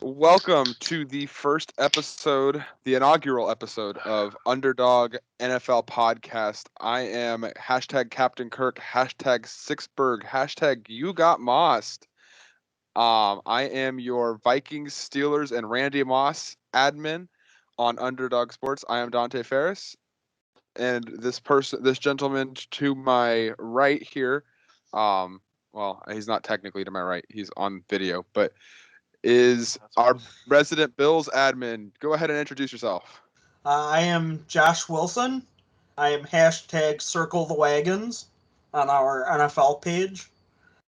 Welcome to the first episode, the inaugural episode of Underdog NFL Podcast. I am hashtag Captain Kirk, hashtag Sixburgh, hashtag You Got Mossed. I am your Vikings, Steelers, and Randy Moss admin on Underdog Sports. I am Dante Ferris, and this gentleman to my right here, he's not technically to my right; he's on video, but is our resident Bills admin. Go ahead and introduce yourself. I am Josh Wilson. I am hashtag Circle the Wagons on our NFL page.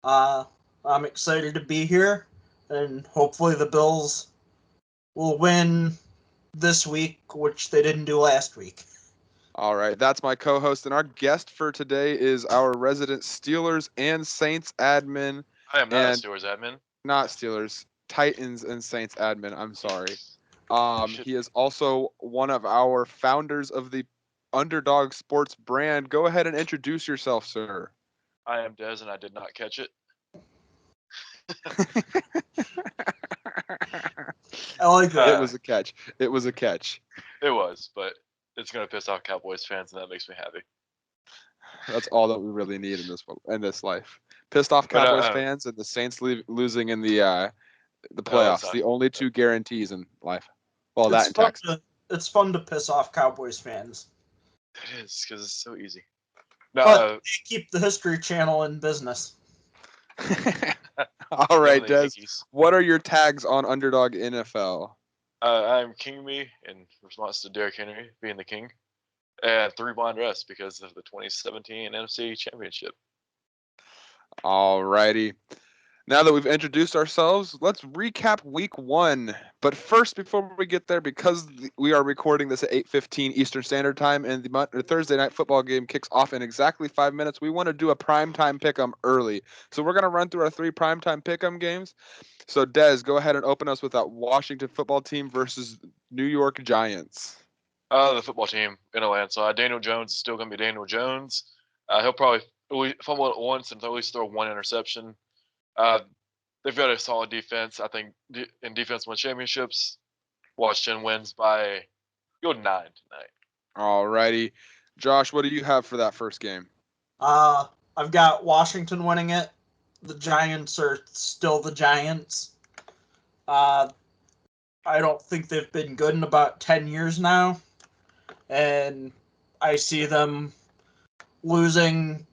Uh, I'm excited to be here, and hopefully the Bills will win this week, which they didn't do last week. All right, that's my co-host, and our guest for today is our resident Steelers and Saints admin, I am not a and Steelers admin. not Steelers, Titans and Saints admin. I'm sorry. He is Should also one of our founders of the Underdog Sports brand. Go ahead and introduce yourself, sir. I am Dez, and I did not catch it. I like that. It was a catch. It was a catch. It was, but it's gonna piss off Cowboys fans, and that makes me happy. That's all that we really need in this life. Pissed off But, Cowboys fans and the Saints losing in the playoffs. not- The only two guarantees in life. Well, it's that and fun Texas. it's fun to piss off Cowboys fans. It is because it's so easy. No, But they keep the History Channel in business. All right, the Des. Yankees. What are your tags on Underdog NFL? I'm King Me in response to Derrick Henry being the king, and 3 blind rests because of the 2017 NFC Championship. All righty. Now that we've introduced ourselves, let's recap week 1. But first, before we get there, because we are recording this at 8:15 Eastern Standard Time, and the Thursday night football game kicks off in exactly 5 minutes, we want to do a primetime pick'em early. So we're going to run through our 3 primetime pick'em games. So, Des, go ahead and open us with that Washington football team versus New York Giants. The football team in a landslide. Daniel Jones is still going to be Daniel Jones. He'll probably fumble it once and at least throw 1 interception. They've got a solid defense. I think in defense wins championships. Washington wins by go 9 tonight. All righty. Josh, what do you have for that first game? I've got Washington winning it. The Giants are still the Giants. I don't think they've been good in about 10 years now. And I see them losing,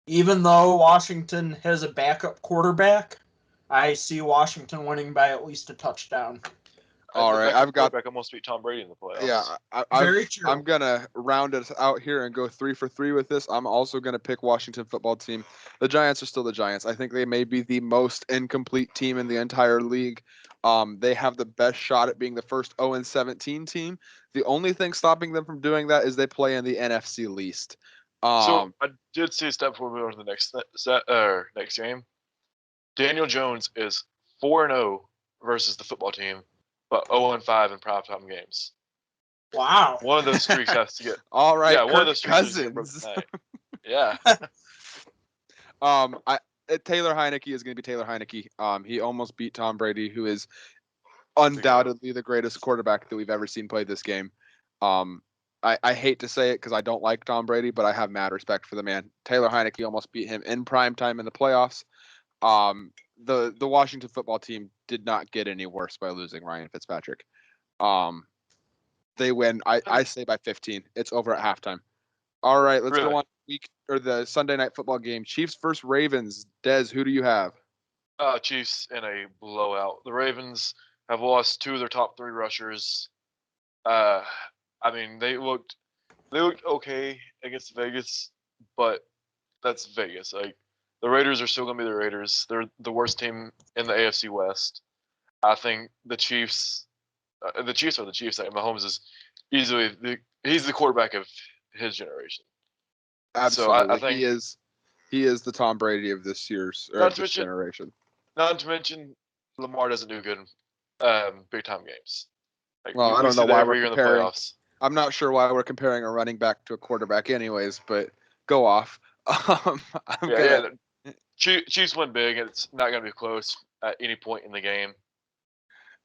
even though Washington has a backup quarterback. I see Washington winning by at least a touchdown. All right, I've got. Quarterback almost beat Tom Brady in the playoffs. Yeah, Very true. I'm gonna round it out here and go 3 for 3 with this. I'm also gonna pick Washington football team. The Giants are still the Giants. I think they may be the most incomplete team in the entire league. They have the best shot at being the first 0-17 team. The only thing stopping them from doing that is they play in the NFC least. So I did see a step before we go to the next game. Daniel Jones is 4-0 versus the football team, but 0-5 in primetime games. Wow. One of those streaks has to get. All right, Yeah, Kirk one of those streaks has to get Cousins. broken tonight. Yeah. Taylor Heineke is going to be Taylor Heineke. He almost beat Tom Brady, who is undoubtedly the greatest quarterback that we've ever seen play this game. I hate to say it because I don't like Tom Brady, but I have mad respect for the man. Taylor Heineke almost beat him in prime time in the playoffs. The Washington football team did not get any worse by losing Ryan Fitzpatrick. They win. I say by 15. It's over at halftime. All right, let's go on the Sunday night football game. Chiefs versus Ravens. Dez, who do you have? Chiefs in a blowout. The Ravens have lost 2 of their top 3 rushers. I mean, they looked okay against Vegas, but that's Vegas. Like the Raiders are still gonna be the Raiders. They're the worst team in the AFC West. I think the Chiefs are the Chiefs. Like Mahomes is easily he's the quarterback of his generation. Absolutely, so I think he is the Tom Brady of this year's or of this generation. Not to mention, Lamar doesn't do good in big time games. Like, well, I don't know why we're comparing. In the playoffs. I'm not sure why we're comparing a running back to a quarterback, anyways. But go off. Chiefs win big, and it's not going to be close at any point in the game.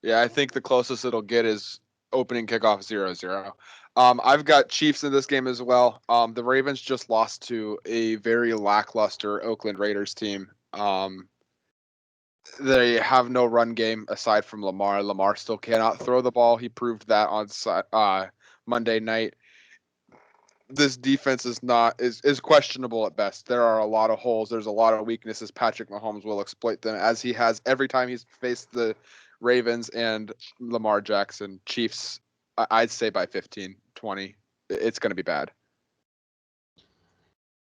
Yeah, I think the closest it'll get is opening kickoff 0-0. I've got Chiefs in this game as well. The Ravens just lost to a very lackluster Oakland Raiders team. They have no run game aside from Lamar. Lamar still cannot throw the ball. He proved that on Monday night. This defense is questionable at best. There are a lot of holes. There's a lot of weaknesses. Patrick Mahomes will exploit them as he has every time he's faced the Ravens and Lamar Jackson. Chiefs, I'd say by 15, 20. It's going to be bad.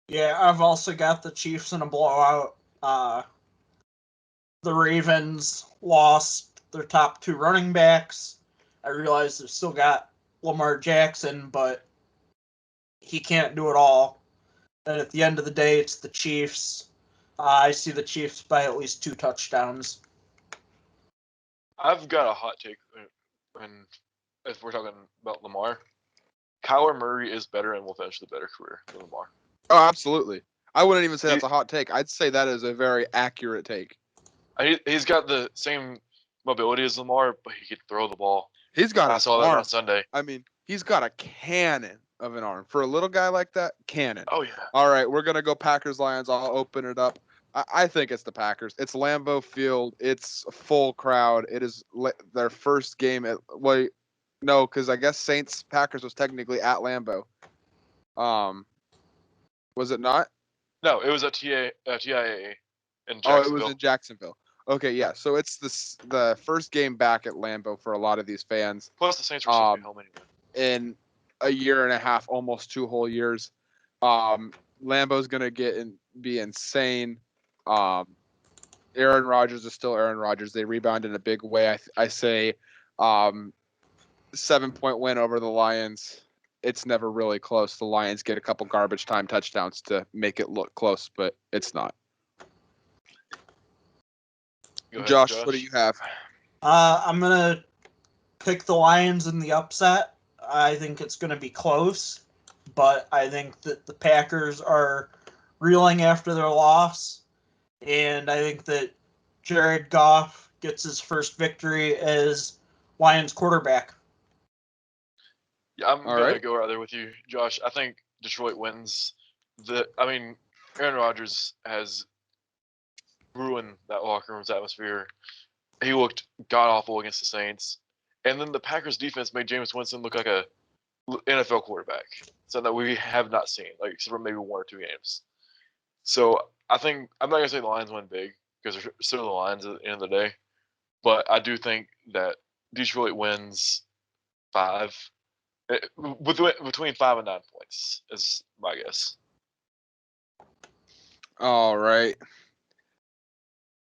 Yeah, I've also got the Chiefs in a blowout. The Ravens lost their top 2 running backs. I realize they've still got Lamar Jackson, but he can't do it all. And at the end of the day, it's the Chiefs. I see the Chiefs by at least 2 touchdowns. I've got a hot take, and if we're talking about Lamar, Kyler Murray is better and will finish the better career than Lamar. Oh, absolutely. I wouldn't even say that's a hot take. I'd say that is a very accurate take. He's got the same mobility as Lamar, but he can throw the ball. He's got I saw that on Sunday. I mean, he's got a cannon of an arm. For a little guy like that, cannon. Oh, yeah. All right, we're going to go Packers-Lions. I'll open it up. I think it's the Packers. It's Lambeau Field. It's a full crowd. It is their first game at no, because I guess Saints-Packers was technically at Lambeau. Was it not? No, it was at TIAA in Jacksonville. Oh, it was in Jacksonville. Okay, yeah. So it's the first game back at Lambeau for a lot of these fans. Plus, the Saints were supposed to be home anyway. In a year and a half, almost 2 whole years. Lambeau's gonna be insane. Aaron Rodgers is still Aaron Rodgers. They rebound in a big way. I say 7-point win over the Lions. It's never really close. The Lions get a couple garbage time touchdowns to make it look close, but it's not. Ahead, Josh, what do you have? I'm going to pick the Lions in the upset. I think it's going to be close, but I think that the Packers are reeling after their loss, and I think that Jared Goff gets his first victory as Lions quarterback. Yeah, I'm going to go right there with you, Josh. I think Detroit wins. Aaron Rodgers has ruined that locker room's atmosphere. He looked god-awful against the Saints. And then the Packers defense made Jameis Winston look like a NFL quarterback, something that we have not seen, except for maybe 1 or 2 games. So I think I'm not gonna say the Lions win big because they're still the Lions at the end of the day, but I do think that Detroit wins 5, between 5 and 9 points is my guess. All right.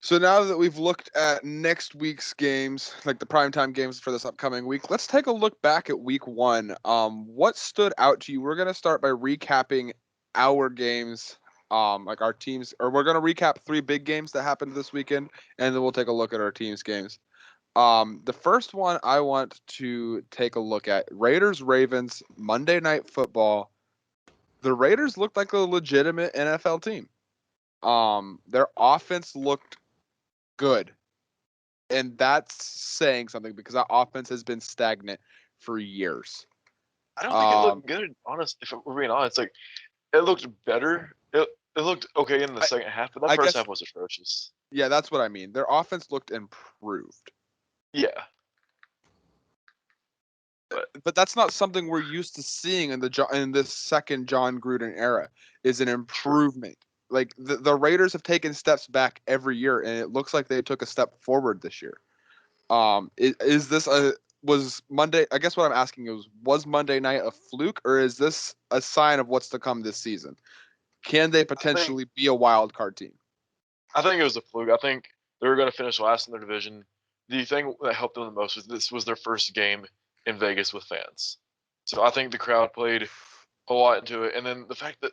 So now that we've looked at next week's games, like the primetime games for this upcoming week, let's take a look back at week 1. What stood out to you? We're going to start by recapping our games, like our teams, or we're going to recap 3 big games that happened this weekend, and then we'll take a look at our team's games. The first one I want to take a look at, Raiders-Ravens, Monday Night Football. The Raiders looked like a legitimate NFL team. Their offense looked good. And that's saying something because that offense has been stagnant for years. I don't think it looked good, honest. If we're being honest, it looked better. It looked okay in the second half, but that first half was atrocious. Yeah, that's what I mean. Their offense looked improved. Yeah. But that's not something we're used to seeing in this second John Gruden era. Is an improvement. Like the Raiders have taken steps back every year, and it looks like they took a step forward this year. Was Monday? I guess what I'm asking was Monday night a fluke, or is this a sign of what's to come this season? Can they potentially be a wild card team? I think it was a fluke. I think they were going to finish last in their division. The thing that helped them the most was this was their first game in Vegas with fans. So I think the crowd played a lot into it, and then the fact that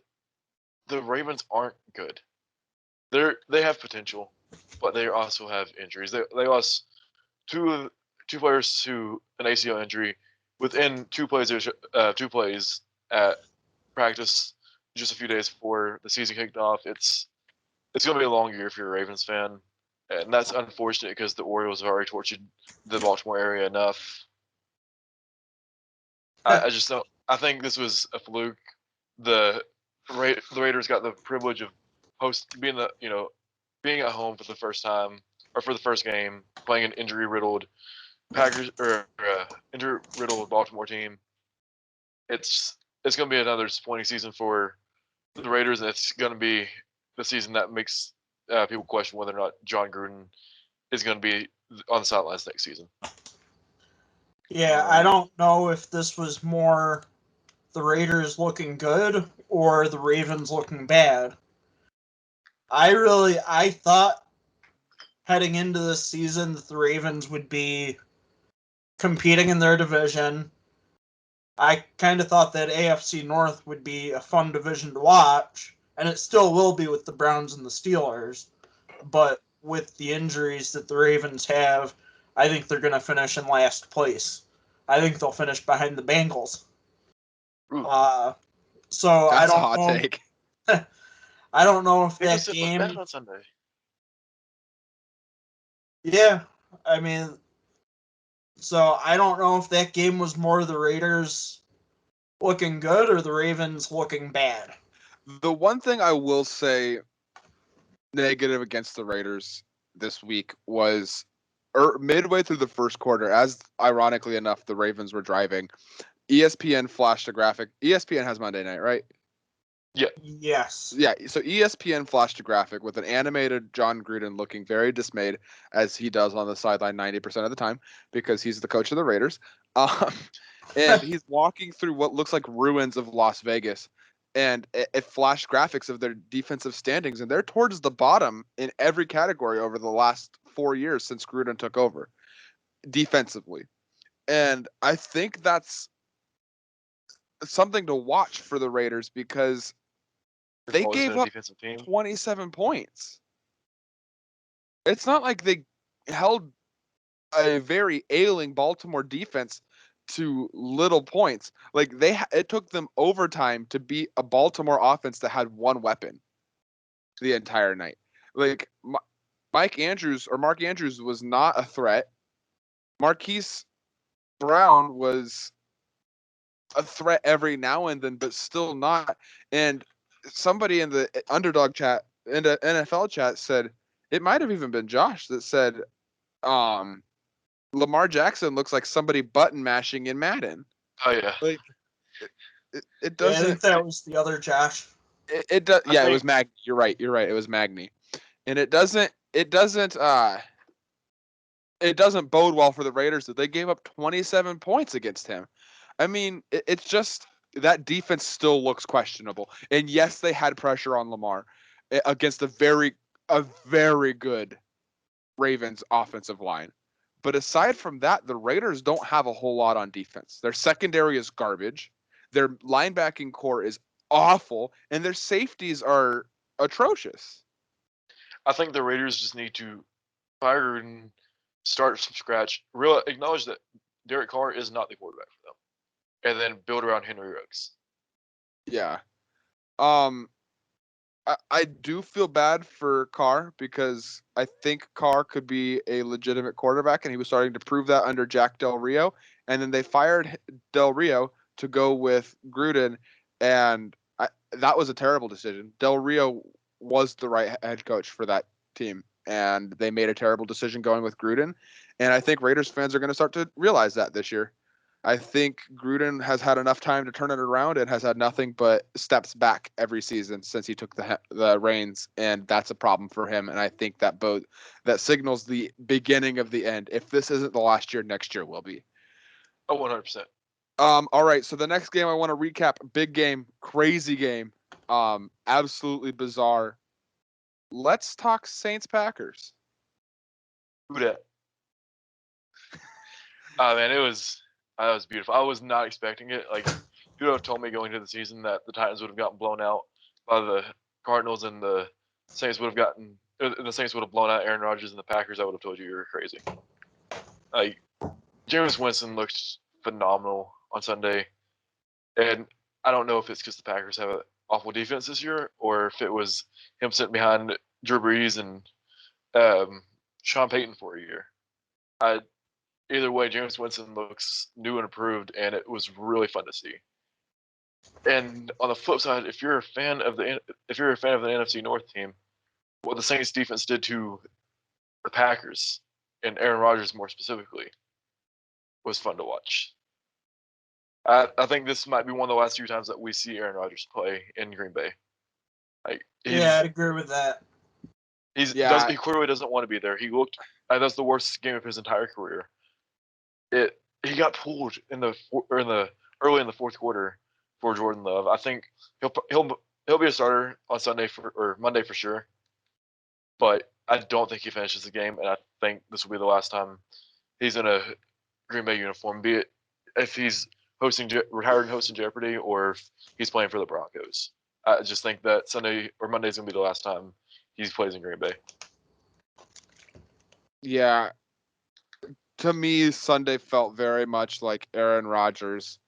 the Ravens aren't good. They have potential, but they also have injuries. They lost two players to an ACL injury within 2 plays at practice just a few days before the season kicked off. It's going to be a long year if you're a Ravens fan, And that's unfortunate because the Orioles have already tortured the Baltimore area enough. I just don't. I think this was a fluke. The Raiders got the privilege of being being at home for the first time or for the first game, playing an injury-riddled injury-riddled Baltimore team. It's going to be another disappointing season for the Raiders, and it's going to be the season that makes people question whether or not John Gruden is going to be on the sidelines next season. Yeah, I don't know if this was more the Raiders looking good or the Ravens looking bad. I thought heading into this season that the Ravens would be competing in their division. I kind of thought that AFC North would be a fun division to watch, and it still will be with the Browns and the Steelers. But with the injuries that the Ravens have, I think they're going to finish in last place. I think they'll finish behind the Bengals. So That's I don't a hot know. take. I don't know if Bengals that did look bad game. on Sunday. Yeah, I mean, so I don't know if that game was more the Raiders looking good or the Ravens looking bad. The one thing I will say negative against the Raiders this week was midway through the first quarter, as ironically enough, the Ravens were driving. ESPN flashed a graphic. ESPN has Monday night, right? Yeah. Yes. Yeah, so ESPN flashed a graphic with an animated John Gruden looking very dismayed, as he does on the sideline 90% of the time, because he's the coach of the Raiders. And he's walking through what looks like ruins of Las Vegas. And it flashed graphics of their defensive standings, and they're towards the bottom in every category over the last 4 years since Gruden took over, defensively. And I think that's something to watch for the Raiders because they Always gave been a up defensive team. 27 points. It's not like they held a very ailing Baltimore defense to little points. Like it took them overtime to beat a Baltimore offense that had one weapon the entire night. Like Mark Andrews was not a threat. Marquise Brown was a threat every now and then, but still not. And somebody in the underdog chat, in the NFL chat, said it might have even been Josh that said, Lamar Jackson looks like somebody button mashing in Madden. Oh yeah. Like it Yeah, I doesn't. think that was the other Josh. It does. Yeah, it was think- Magny. You're right. It was Magny, and it doesn't bode well for the Raiders that they gave up 27 points against him. I mean, it's just that defense still looks questionable. And yes, they had pressure on Lamar against a very good Ravens offensive line. But aside from that, the Raiders don't have a whole lot on defense. Their secondary is garbage. Their linebacking core is awful, and their safeties are atrocious. I think the Raiders just need to fire and start from scratch. Acknowledge that Derek Carr is not the quarterback for them, and then build around Henry Ruggs. Yeah. I do feel bad for Carr because I think Carr could be a legitimate quarterback, and he was starting to prove that under Jack Del Rio. And then they fired Del Rio to go with Gruden, and that was a terrible decision. Del Rio was the right head coach for that team, and they made a terrible decision going with Gruden. And I think Raiders fans are going to start to realize that this year. I think Gruden has had enough time to turn it around and has had nothing but steps back every season since he took the reins, and that's a problem for him. And I think that signals the beginning of the end. If this isn't the last year, next year will be. Oh, 100%. All right. So the next game I want to recap: big game, crazy game, absolutely bizarre. Let's talk Saints Packers. Who dat? Oh man, that was beautiful. I was not expecting it. Like, who would have told me going into the season that the Titans would have gotten blown out by the Cardinals and the Saints would have blown out Aaron Rodgers and the Packers? I would have told you were crazy. Like, Jameis Winston looked phenomenal on Sunday, and I don't know if it's because the Packers have an awful defense this year, or if it was him sitting behind Drew Brees and Sean Payton for a year. Either way, Jameis Winston looks new and improved, and it was really fun to see. And on the flip side, if you're a fan of the NFC North team, what the Saints defense did to the Packers and Aaron Rodgers more specifically was fun to watch. I think this might be one of the last few times that we see Aaron Rodgers play in Green Bay. Yeah, I'd agree with that. He clearly doesn't want to be there. He looked. That's the worst game of his entire career. He got pulled early in the fourth quarter for Jordan Love. I think he'll be a starter on Monday for sure. But I don't think he finishes the game, and I think this will be the last time he's in a Green Bay uniform, be it if he's retired and hosting Jeopardy or if he's playing for the Broncos. I just think that Sunday or Monday is going to be the last time he plays in Green Bay. Yeah. To me, Sunday felt very much like Aaron Rodgers.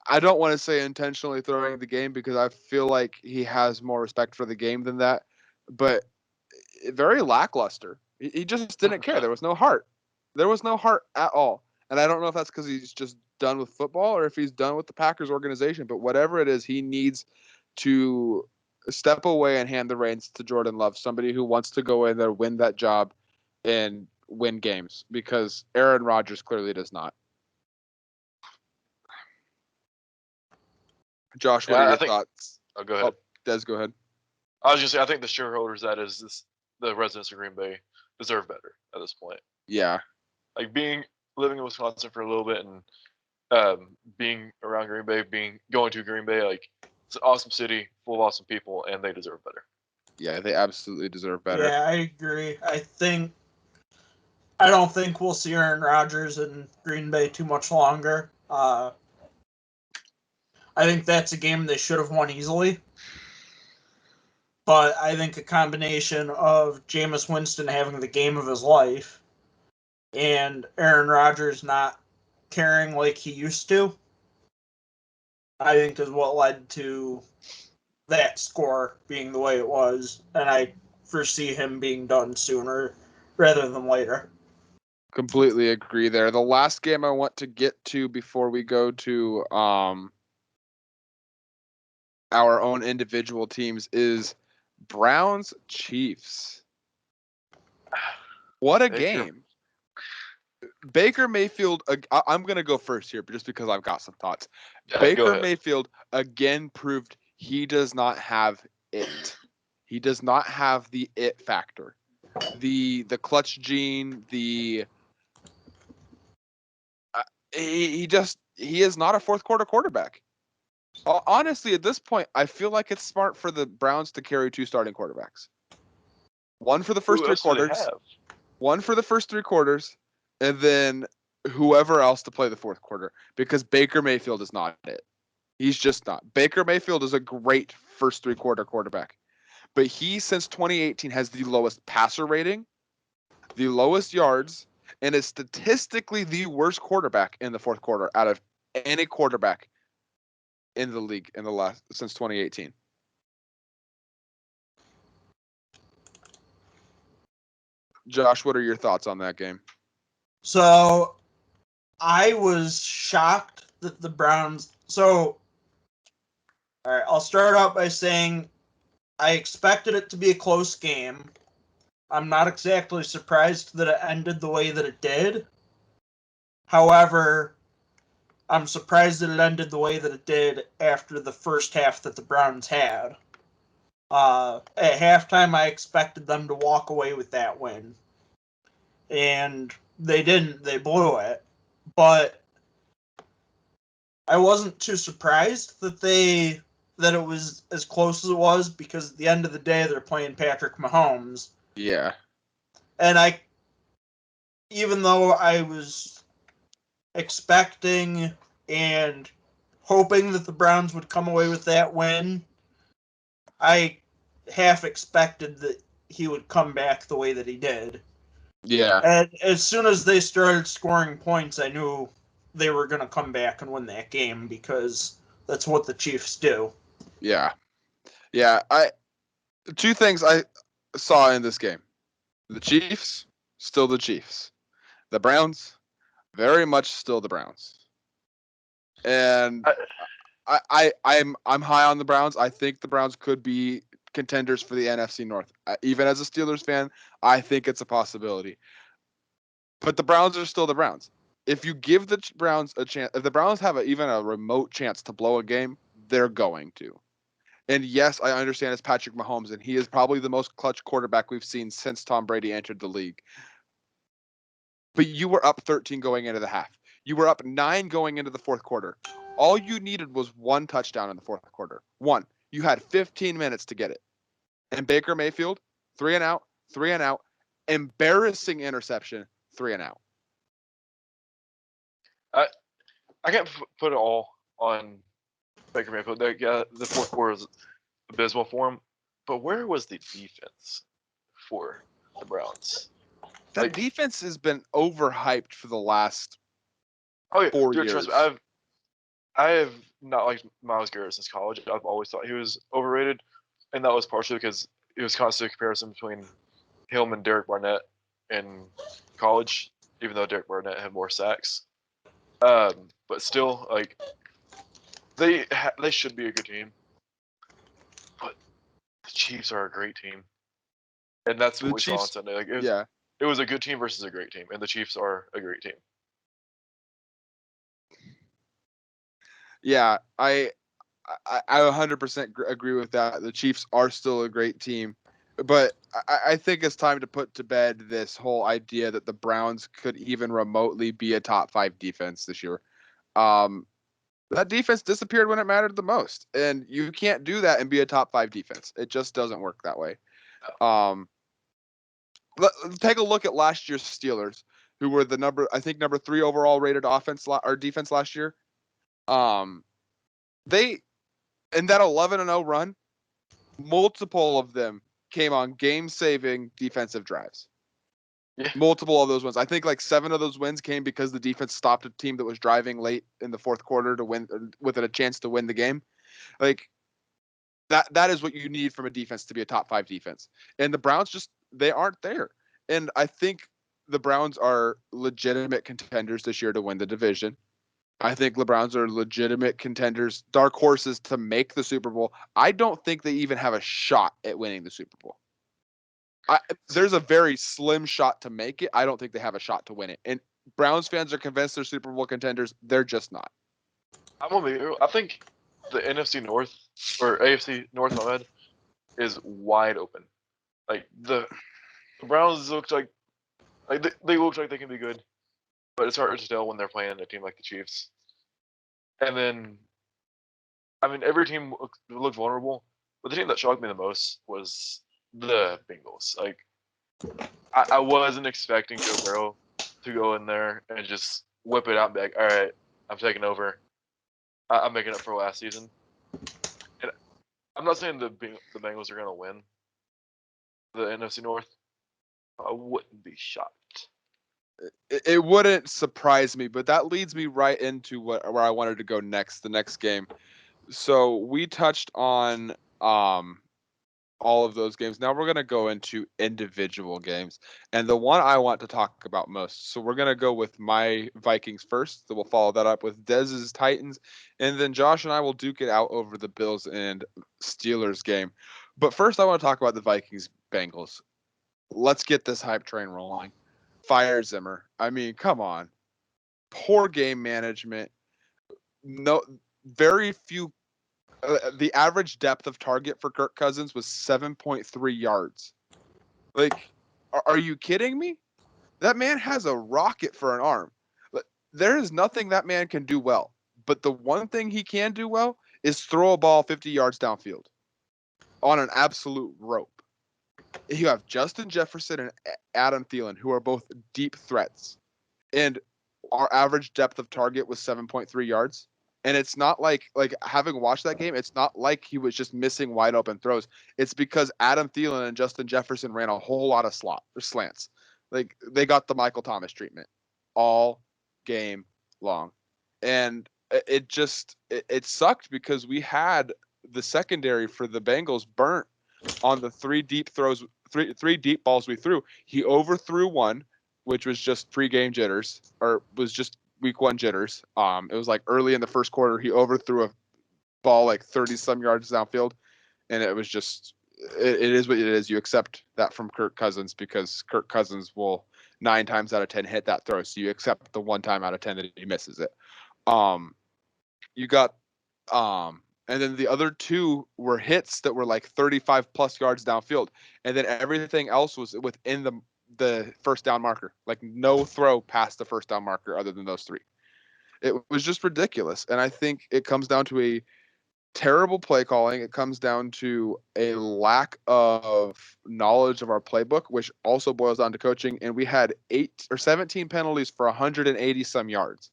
I don't want to say intentionally throwing the game because I feel like he has more respect for the game than that, but very lackluster. He just didn't care. There was no heart. There was no heart at all. And I don't know if that's because he's just done with football or if he's done with the Packers organization, but whatever it is, he needs to step away and hand the reins to Jordan Love, somebody who wants to go in there, win that job, and win games, because Aaron Rodgers clearly does not. Josh, what are your thoughts? Oh, go ahead. Des, go ahead. I was just saying, I think the shareholders, the residents of Green Bay, deserve better at this point. Yeah. Like living in Wisconsin for a little bit and being around Green Bay, going to Green Bay, like it's an awesome city full of awesome people, and they deserve better. Yeah, they absolutely deserve better. Yeah, I agree. I don't think we'll see Aaron Rodgers in Green Bay too much longer. I think that's a game they should have won easily. But I think a combination of Jameis Winston having the game of his life and Aaron Rodgers not caring like he used to, I think is what led to that score being the way it was. And I foresee him being done sooner rather than later. Completely agree there. The last game I want to get to before we go to our own individual teams is Browns Chiefs. What a game. Baker Mayfield, I'm going to go first here just because I've got some thoughts. Yeah, Baker Mayfield again proved he does not have it. He does not have the it factor. The clutch gene, he is not a fourth quarter quarterback. Honestly, at this point, I feel like it's smart for the Browns to carry two starting quarterbacks. One for the first 3 quarters. One for the first 3 quarters, and then whoever else to play the fourth quarter, because Baker Mayfield is not it. He's just not. Baker Mayfield is a great first 3 quarter quarterback, but he, since 2018, has the lowest passer rating, the lowest yards, and is statistically the worst quarterback in the fourth quarter out of any quarterback in the league since 2018. Josh, what are your thoughts on that game? So, I was shocked that the Browns... So, all right, I'll start out by saying I expected it to be a close game. I'm not exactly surprised that it ended the way that it did. However, I'm surprised that it ended the way that it did after the first half that the Browns had. At halftime, I expected them to walk away with that win. And they didn't. They blew it. But I wasn't too surprised that it was as close as it was, because at the end of the day, they're playing Patrick Mahomes. Yeah. And even though I was expecting and hoping that the Browns would come away with that win, I half expected that he would come back the way that he did. Yeah. And as soon as they started scoring points, I knew they were going to come back and win that game, because that's what the Chiefs do. Yeah. Yeah. 2 things I saw in this game. The Chiefs, still the Chiefs. The Browns, very much still the Browns. And I'm high on the Browns. I think the Browns could be contenders for the NFC North. Even as a Steelers fan, I think it's a possibility. But the Browns are still the Browns. If you give the Browns a chance, if the Browns have even a remote chance to blow a game, they're going to. And yes, I understand it's Patrick Mahomes, and he is probably the most clutch quarterback we've seen since Tom Brady entered the league. But you were up 13 going into the half. You were up 9 going into the fourth quarter. All you needed was one touchdown in the fourth quarter. One. You had 15 minutes to get it. And Baker Mayfield, 3 and out, 3 and out. Embarrassing interception, 3 and out. I can't put it all on Baker Mayfield. The fourth quarter was abysmal for him. But where was the defense for the Browns? That defense has been overhyped for the last 4 years. Trust me, I have not liked Myles Garrett since college. I've always thought he was overrated, and that was partially because it was constant comparison between him and Derek Barnett in college, even though Derek Barnett had more sacks. But still, like they should be a good team, but the Chiefs are a great team, and that's what we saw on Sunday. Like it was a good team versus a great team, and the Chiefs are a great team. Yeah, I 100% agree with that. The Chiefs are still a great team, but I think it's time to put to bed this whole idea that the Browns could even remotely be a top 5 defense this year. That defense disappeared when it mattered the most, and you can't do that and be a top 5 defense. It just doesn't work that way. Take a look at last year's Steelers, who were the number 3 overall rated offense or defense last year. They in that 11-0 run, multiple of them came on game-saving defensive drives. Yeah. Multiple of those ones. I think like 7 of those wins came because the defense stopped a team that was driving late in the fourth quarter to win, with a chance to win the game. Like that is what you need from a defense to be a top 5 defense. And the Browns they aren't there. And I think the Browns are legitimate contenders this year to win the division. I think the Browns are legitimate contenders, dark horses to make the Super Bowl. I don't think they even have a shot at winning the Super Bowl. There's a very slim shot to make it. I don't think they have a shot to win it. And Browns fans are convinced they're Super Bowl contenders. They're just not. I'm gonna be real. I think the NFC North or AFC North, my bad, is wide open. Like the Browns look like they look like they can be good, but it's hard to tell when they're playing a team like the Chiefs. And then, I mean, every team looked vulnerable, but the team that shocked me the most was the Bengals. Like, I wasn't expecting Joe Burrow to go in there and just whip it out and be like, all right, I'm taking over. I'm making up for last season. And I'm not saying the Bengals are going to win the NFC North. I wouldn't be shocked. It wouldn't surprise me, but that leads me right into where I wanted to go next, the next game. So we touched on all of those games. Now we're going to go into individual games. And the one I want to talk about most. So we're going to go with my Vikings first. So we'll follow that up with Dez's Titans. And then Josh and I will duke it out over the Bills and Steelers game. But first, I want to talk about the Vikings Bengals. Let's get this hype train rolling. Fire Zimmer. I mean, come on. Poor game management. No, very few. The average depth of target for Kirk Cousins was 7.3 yards. Like, are you kidding me? That man has a rocket for an arm. There is nothing that man can do well. But the one thing he can do well is throw a ball 50 yards downfield on an absolute rope. You have Justin Jefferson and Adam Thielen, who are both deep threats. And our average depth of target was 7.3 yards. And it's not like having watched that game, it's not like he was just missing wide open throws. It's because Adam Thielen and Justin Jefferson ran a whole lot of slants. Like they got the Michael Thomas treatment all game long. And it sucked because we had the secondary for the Bengals burnt on the 3 deep throws three deep balls we threw. He overthrew one, which was just pregame jitters, or was just week 1 jitters. It was like early in the first quarter. He overthrew a ball like 30 some yards downfield, and it was just it is what it is. You accept that from Kirk Cousins because Kirk Cousins will 9 times out of 10 hit that throw. So you accept the 1 time out of 10 that he misses it. You got and then the other 2 were hits that were like 35 plus yards downfield, and then everything else was within the first down marker. Like no throw past the first down marker other than those 3. It was just ridiculous, and I think it comes down to a terrible play calling. It comes down to a lack of knowledge of our playbook, which also boils down to coaching. And we had 8 or 17 penalties for 180 some yards.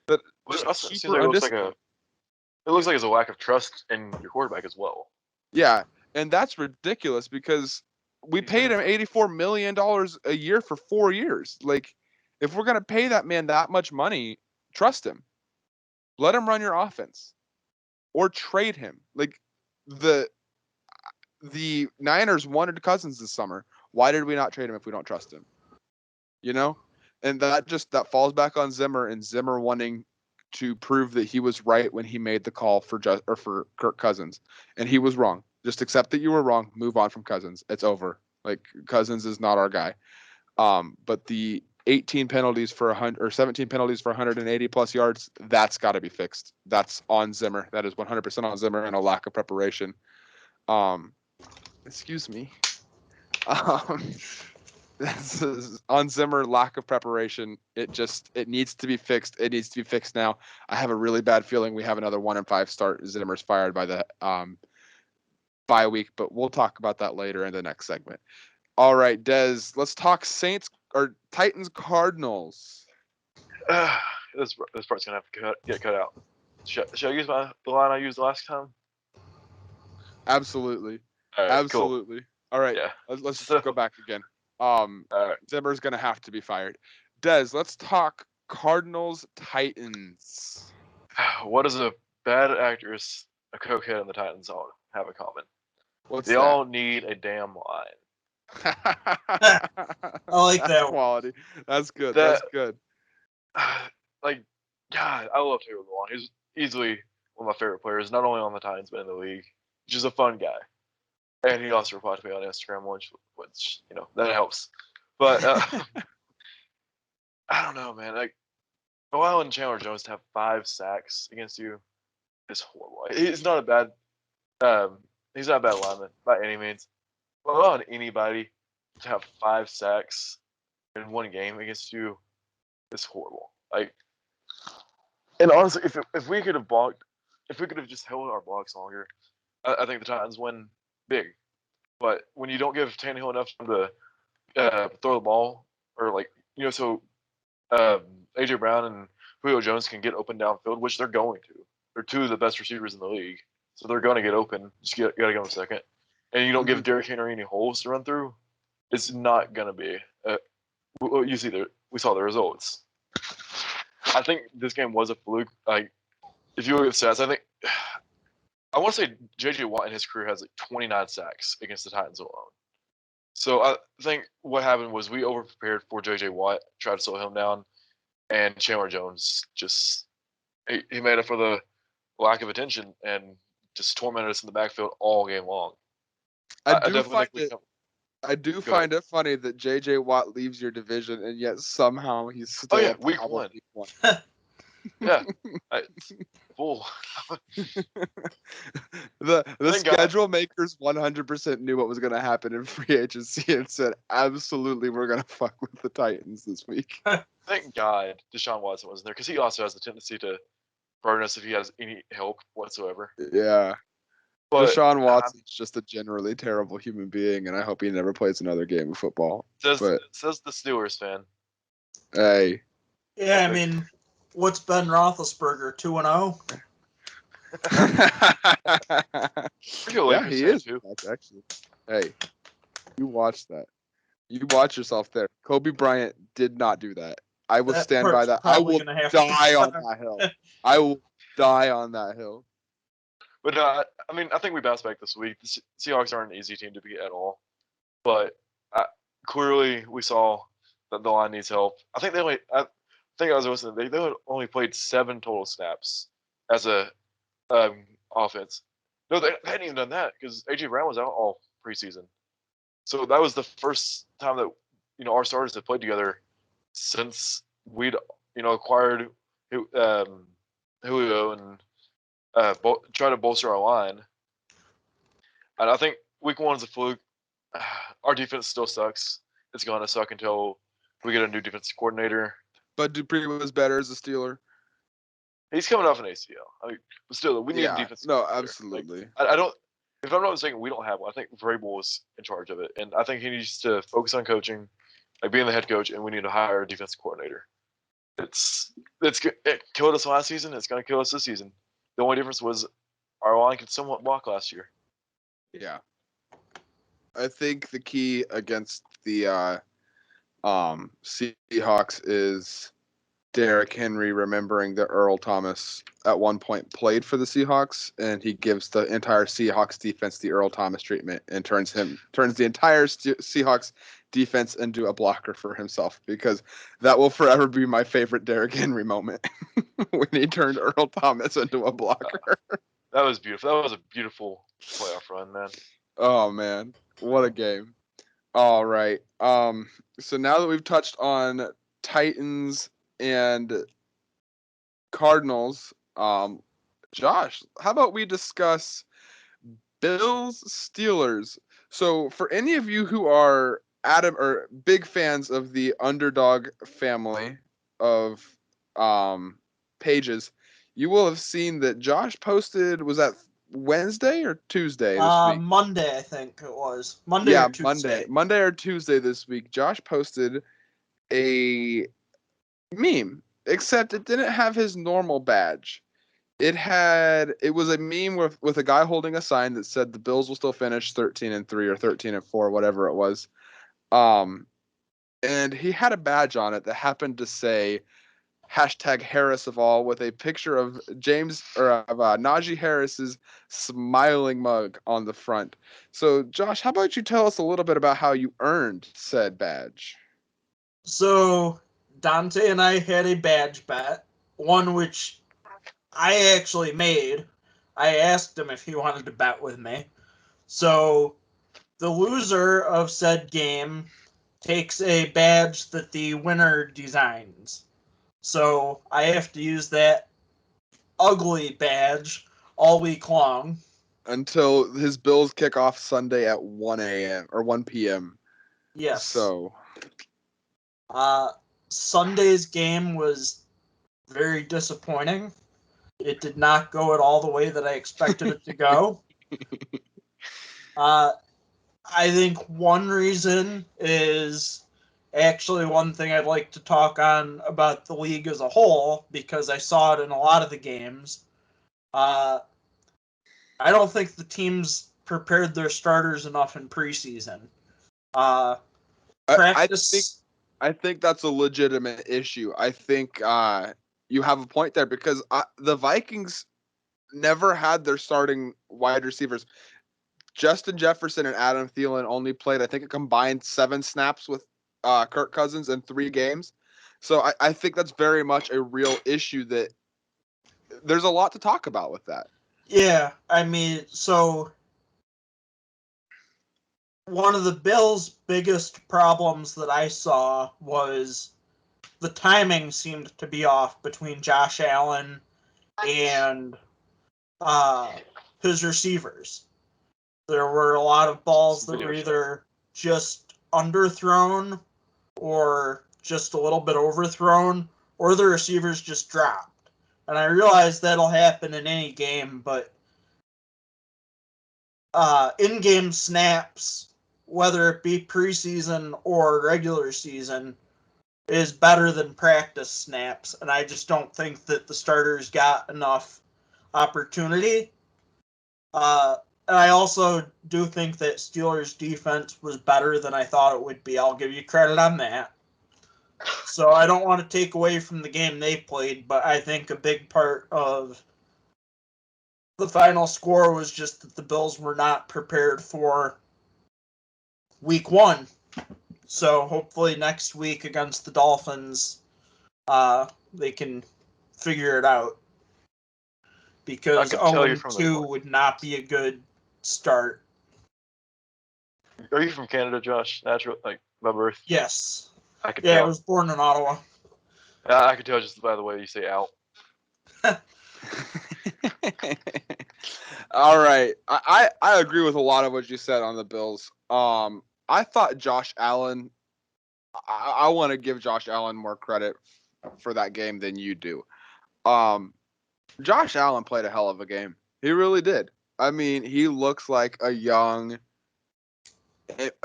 That Which also seems super like undisciplined. it looks like it's a lack of trust in your quarterback as well. Yeah, and that's ridiculous because we paid him $84 million a year for 4 years. Like, if we're gonna pay that man that much money, trust him. Let him run your offense. Or trade him. Like the Niners wanted Cousins this summer. Why did we not trade him if we don't trust him? You know? And that falls back on Zimmer, and Zimmer wanting to prove that he was right when he made the call for Kirk Cousins. And he was wrong. Just accept that you were wrong. Move on from Cousins. It's over. Like, Cousins is not our guy. But the 18 penalties for 100 or 17 penalties for 180 plus yards, that's got to be fixed. That's on Zimmer. That is 100% on Zimmer, and a lack of preparation. Excuse me. That's on Zimmer, lack of preparation. It needs to be fixed. It needs to be fixed now. I have a really bad feeling we have another 1-5 start. Zimmer's fired by the bye week, but we'll talk about that later in the next segment. All right, Dez, let's talk Saints or Titans Cardinals. This part's gonna have to get cut out. Should I use the line I used last time? Absolutely. All right, Absolutely. Cool. All right. Yeah. Let's go back again. All right. Zimmer's gonna have to be fired. Dez, let's talk Cardinals Titans. What does a bad actress, a cokehead, and the Titans all have in common? What's they that? all need a damn line. I like that. Quality. That's good. That's good. Like, God, I love Taylor Lewan. He's easily one of my favorite players, not only on the Titans but in the league. He's just a fun guy, and he also replied to me on Instagram, which that helps. But I don't know, man. Like, allowing Chandler Jones to have 5 sacks against you is horrible. He's not a bad lineman by any means. But allowing anybody to have 5 sacks in one game against you is horrible. Like, and honestly, if we could have just held our blocks longer, I think the Titans win big. But when you don't give Tannehill enough time to throw the ball, or so AJ Brown and Julio Jones can get open downfield, which they're going to. They're 2 of the best receivers in the league, so they're going to get open. Just gotta give them a second. And you don't give Derrick Henry any holes to run through, it's not gonna be. We saw the results. I think this game was a fluke. Like, if you look at the stats, I want to say J.J. Watt in his career has 29 sacks against the Titans alone. So I think what happened was we overprepared for J.J. Watt, tried to slow him down, and Chandler Jones just he made up for the lack of attention and just tormented us in the backfield all game long. I do find it funny that J.J. Watt leaves your division, and yet somehow he's still week 1. Yeah, fool. The schedule makers 100% knew what was going to happen in free agency and said, absolutely, we're going to fuck with the Titans this week. Thank God Deshaun Watson wasn't there, because he also has the tendency to burn us if he has any help whatsoever. Yeah. But Deshaun Watson's just a generally terrible human being, and I hope he never plays another game of football. Says the Steelers fan. Hey. Yeah, I mean, what's Ben Roethlisberger, 2-0? Yeah, he is. That's actually. Hey, you watch that. You watch yourself there. Kobe Bryant did not do that. I will stand by that. I will die on that hill. I will die on that hill. But I think we bounced back this week. The Seahawks aren't an easy team to beat at all. but clearly we saw that the line needs help. I think I think I was listening. They only played 7 total snaps as a offense. No, they hadn't even done that because AJ Brown was out all preseason. So that was the first time that our starters have played together since we'd acquired Julio and try to bolster our line. And I think week 1 is a fluke. Our defense still sucks. It's going to suck until we get a new defensive coordinator. But Dupree was better as a Steeler. He's coming off an ACL. I mean, but still, we need a defensive coordinator. Absolutely. Like, I don't. If I'm not mistaken, we don't have one. I think Vrabel is in charge of it, and I think he needs to focus on coaching, like being the head coach, and we need to hire a defensive coordinator. It killed us last season. It's going to kill us this season. The only difference was our line could somewhat block last year. Yeah. I think the key against the Seahawks is Derrick Henry remembering that Earl Thomas at one point played for the Seahawks, and he gives the entire Seahawks defense the Earl Thomas treatment and turns the entire Seahawks defense into a blocker for himself, because that will forever be my favorite Derrick Henry moment when he turned Earl Thomas into a blocker. That was beautiful. That was a beautiful playoff run, man. Oh man, what a game! All right. So now that we've touched on Titans and Cardinals, Josh, how about we discuss Bills Steelers? So for any of you who are big fans of the Underdog family of pages, you will have seen that Josh posted, was that Wednesday or Tuesday this week? Monday, I think it was. Monday or Tuesday. Monday or Tuesday this week, Josh posted a meme, except it didn't have his normal badge. It was a meme with a guy holding a sign that said the Bills will still finish 13-3 or 13-4, whatever it was. And he had a badge on it that happened to say #Harris of all, with a picture of Najee Harris's smiling mug on the front. So, Josh, how about you tell us a little bit about how you earned said badge? So, Dante and I had a badge bet, one which I actually made. I asked him if he wanted to bet with me. So, the loser of said game takes a badge that the winner designs. So I have to use that ugly badge all week long. Until his Bills kick off Sunday at 1 a.m. or 1 p.m. Yes. So. Sunday's game was very disappointing. It did not go at all the way that I expected it to go. I think one reason is actually one thing I'd like to talk on about the league as a whole, because I saw it in a lot of the games. I don't think the teams prepared their starters enough in preseason. Practice. I think that's a legitimate issue. I think you have a point there, because the Vikings never had their starting wide receivers. Justin Jefferson and Adam Thielen only played, I think, a combined 7 snaps with Kirk Cousins in 3 games. So I think that's very much a real issue that there's a lot to talk about with that. Yeah, I mean, so one of the Bills' biggest problems that I saw was the timing seemed to be off between Josh Allen and his receivers. There were a lot of balls that were either just underthrown or just a little bit overthrown, or the receivers just dropped. And I realize that'll happen in any game, but in-game snaps, whether it be preseason or regular season, is better than practice snaps, and I just don't think that the starters got enough opportunity. And I also do think that Steelers' defense was better than I thought it would be. I'll give you credit on that. So I don't want to take away from the game they played, but I think a big part of the final score was just that the Bills were not prepared for week 1. So hopefully next week against the Dolphins, they can figure it out. Because 0-2 would not be a good start. Are you from Canada, Josh? Natural, like by birth? Yes. I could tell. I was born in Ottawa. I could tell just by the way you say out. All right. I agree with a lot of what you said on the Bills. I thought Josh Allen, I want to give Josh Allen more credit for that game than you do. Josh Allen played a hell of a game. He really did. I mean, he looks like a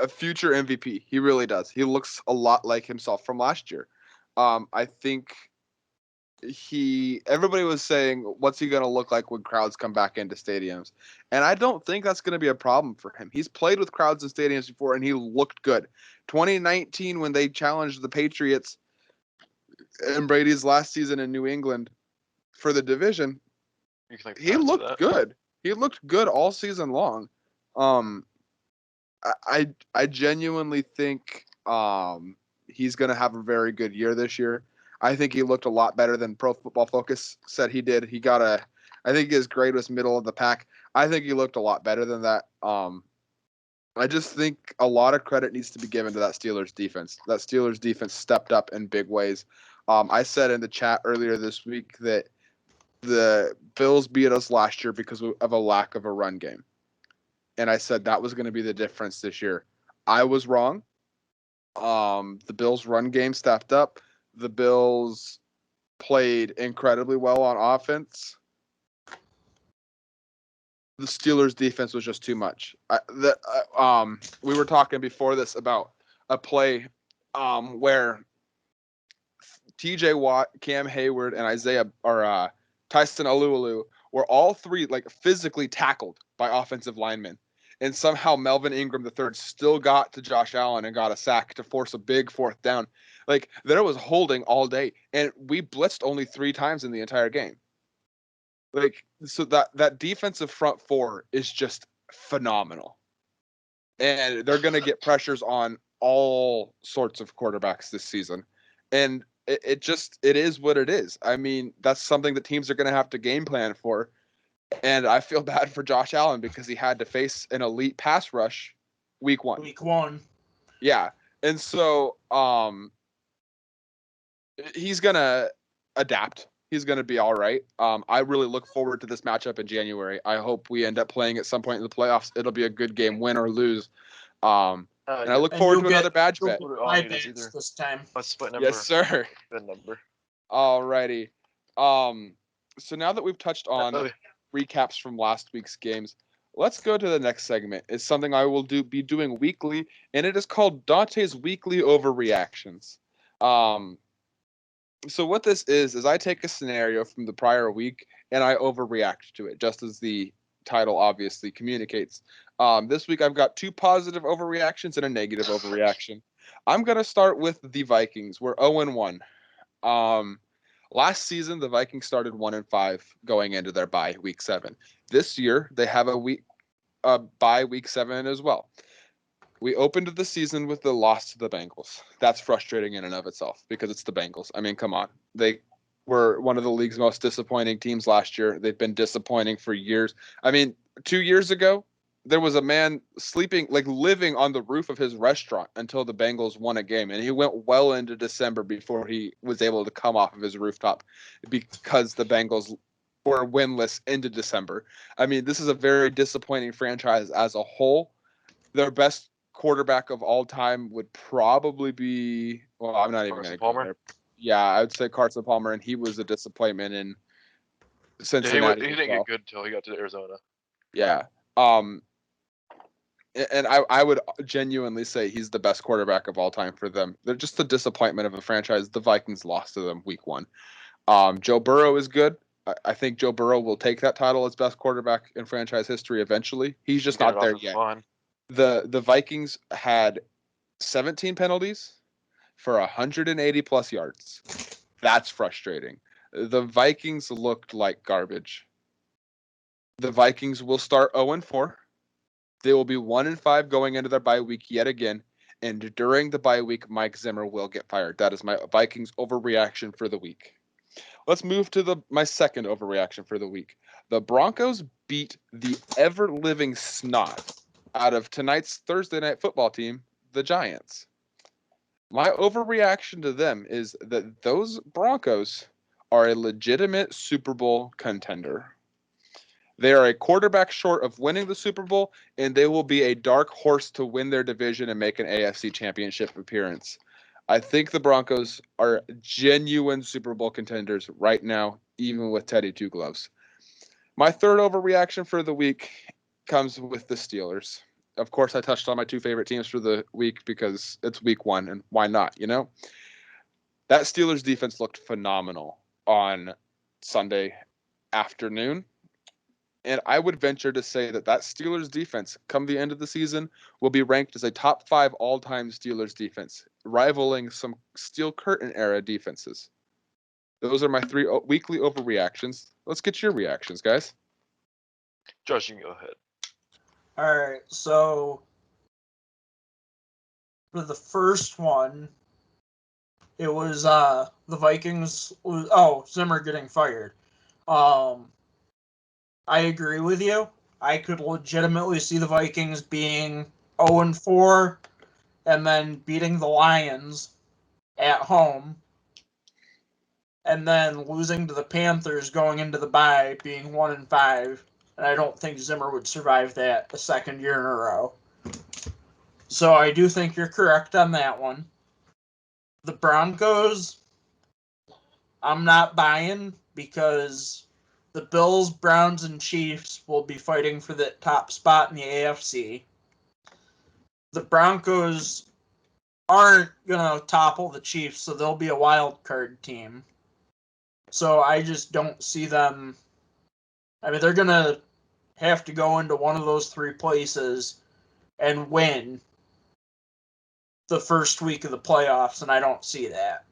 future MVP. He really does. He looks a lot like himself from last year. I think everybody was saying, what's he going to look like when crowds come back into stadiums? And I don't think that's going to be a problem for him. He's played with crowds in stadiums before, and he looked good. 2019, when they challenged the Patriots in Brady's last season in New England for the division, he looked good. He looked good all season long. I genuinely think he's going to have a very good year this year. I think he looked a lot better than Pro Football Focus said he did. I think his grade was middle of the pack. I think he looked a lot better than that. I just think a lot of credit needs to be given to that Steelers defense. That Steelers defense stepped up in big ways. I said in the chat earlier this week that the Bills beat us last year because of a lack of a run game. And I said that was going to be the difference this year. I was wrong. The Bills' run game stepped up. The Bills played incredibly well on offense. The Steelers' defense was just too much. We were talking before this about a play where T.J. Watt, Cam Hayward, and Tyson Alualu were all three like physically tackled by offensive linemen. And somehow Melvin Ingram III still got to Josh Allen and got a sack to force a big fourth down. Like, there was holding all day. And we blitzed only 3 times in the entire game. Like, so that defensive front four is just phenomenal. And they're going to get pressures on all sorts of quarterbacks this season. And it is what it is. I mean, that's something that teams are going to have to game plan for. And I feel bad for Josh Allen because he had to face an elite pass rush week 1. Week 1. Yeah. And so he's going to adapt. He's going to be all right. I really look forward to this matchup in January. I hope we end up playing at some point in the playoffs. It'll be a good game, win or lose. And I look forward to another badge bet. This time. Let's split number. Yes, sir. Good number. All righty. So now that we've touched on recaps from last week's games, let's go to the next segment. It's something I will be doing weekly, and it is called Dante's Weekly Overreactions. So what this is I take a scenario from the prior week and I overreact to it, just as the title obviously communicates. This week I've got 2 positive overreactions and a negative overreaction. I'm going to start with the Vikings. We're 0-1. Last season, the Vikings started 1-5 going into their bye week 7. This year, they have a bye week 7 as well. We opened the season with the loss to the Bengals. That's frustrating in and of itself because it's the Bengals. I mean, come on. They were one of the league's most disappointing teams last year. They've been disappointing for years. I mean, 2 years ago, there was a man living on the roof of his restaurant until the Bengals won a game. And he went well into December before he was able to come off of his rooftop because the Bengals were winless into December. I mean, this is a very disappointing franchise as a whole. Their best quarterback of all time would probably be, well, I'm not even going to go there. Yeah, I would say Carson Palmer, and he was a disappointment in Cincinnati. He didn't get good until he got to Arizona. Yeah. And I would genuinely say he's the best quarterback of all time for them. They're just a disappointment of a franchise. The Vikings lost to them week 1. Joe Burrow is good. I think Joe Burrow will take that title as best quarterback in franchise history eventually. He's just not there yet. The Vikings had 17 penalties for 180 plus yards. That's frustrating. The Vikings looked like garbage. The Vikings will start 0-4. They will be 1-5 going into their bye week yet again. And during the bye week, Mike Zimmer will get fired. That is my Vikings overreaction for the week. Let's move to my second overreaction for the week. The Broncos beat the ever-living snot out of tonight's Thursday night football team, the Giants. My overreaction to them is that those Broncos are a legitimate Super Bowl contender. They are a quarterback short of winning the Super Bowl, and they will be a dark horse to win their division and make an AFC championship appearance. I think the Broncos are genuine Super Bowl contenders right now, even with Teddy Two Gloves. My third overreaction for the week comes with the Steelers. Of course, I touched on my two favorite teams for the week because it's week one, and why not, you know? That Steelers defense looked phenomenal on Sunday afternoon. And I would venture to say that Steelers defense, come the end of the season, will be ranked as a top 5 all-time Steelers defense, rivaling some Steel Curtain era defenses. Those are my 3 weekly overreactions. Let's get your reactions, guys. Josh, you can go ahead. All right, so for the first one, it was the Vikings. Zimmer getting fired. I agree with you. I could legitimately see the Vikings being 0-4 and then beating the Lions at home and then losing to the Panthers going into the bye being 1-5. And I don't think Zimmer would survive that a second year in a row. So I do think you're correct on that one. The Broncos, I'm not buying because the Bills, Browns, and Chiefs will be fighting for the top spot in the AFC. The Broncos aren't going to topple the Chiefs, so they'll be a wild card team. So I just don't see them. I mean, they're going to have to go into one of those 3 places and win the first week of the playoffs, and I don't see that.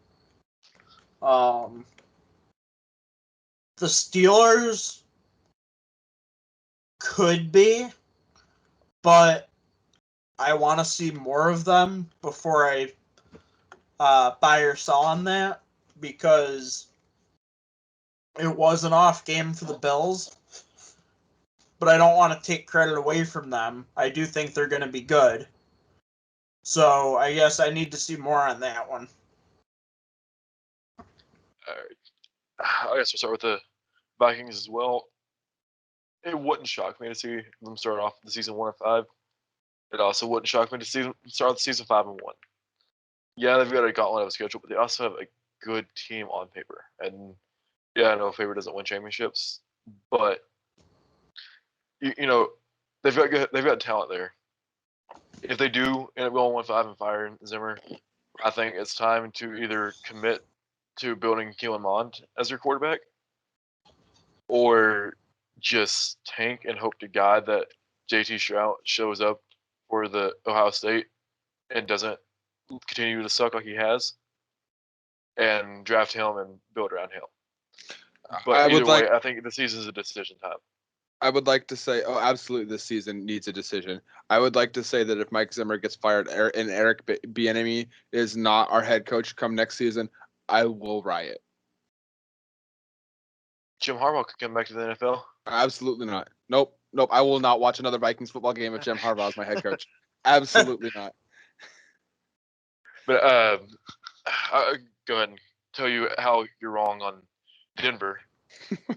The Steelers could be, but I want to see more of them before I buy or sell on that, because it was an off game for the Bills, but I don't want to take credit away from them. I do think they're going to be good. So I guess I need to see more on that one. All right. I guess we'll start with the Vikings as well. It wouldn't shock me to see them start off the season 1-5. It also wouldn't shock me to see them start the season 5-1. Yeah, they've got a gauntlet of a schedule, but they also have a good team on paper. And yeah, I know Faber doesn't win championships, but you know they've got talent there. If they do end up going 1-5 and firing Zimmer, I think it's time to either commit to building Keelan Mond as your quarterback, or just tank and hope to God that JT Stroud shows up for the Ohio State and doesn't continue to suck like he has, and draft him and build around him. But either way, I think the season's a decision time. I would like to say, absolutely, this season needs a decision. I would like to say that if Mike Zimmer gets fired and Eric Bieniemy is not our head coach come next season, I will riot. Jim Harbaugh could come back to the NFL. Absolutely not. Nope. I will not watch another Vikings football game if Jim Harbaugh is my head coach. Absolutely not. But I'll go ahead and tell you how you're wrong on Denver.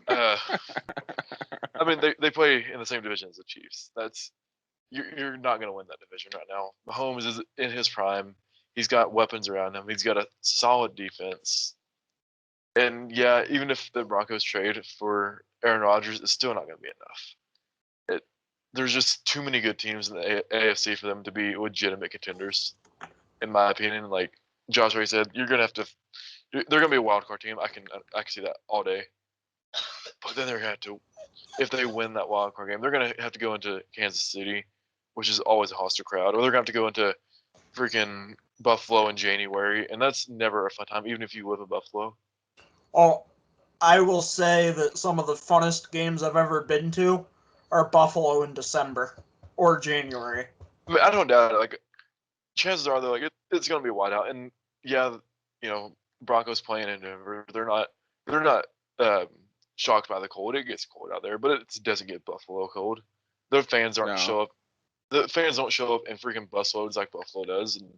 I mean, they play in the same division as the Chiefs. You're not going to win that division right now. Mahomes is in his prime. He's got weapons around him. He's got a solid defense. And yeah, even if the Broncos trade for Aaron Rodgers, it's still not going to be enough. There's just too many good teams in the AFC for them to be legitimate contenders, in my opinion. Like Josh already said, they're going to be a wild card team. I can see that all day. But then they're going to have to, if they win that wild card game, they're going to have to go into Kansas City, which is always a hostile crowd, or they're going to have to go into freaking Buffalo in January, and that's never a fun time, even if you live in Buffalo. Oh, I will say that some of the funnest games I've ever been to are Buffalo in December. or January. I mean, I don't doubt it. Like, chances are they're like it's gonna be a whiteout, and yeah, Broncos playing in Denver, they're not shocked by the cold. It gets cold out there, but it doesn't get Buffalo cold. The fans show up. The fans don't show up in freaking busloads like Buffalo does, and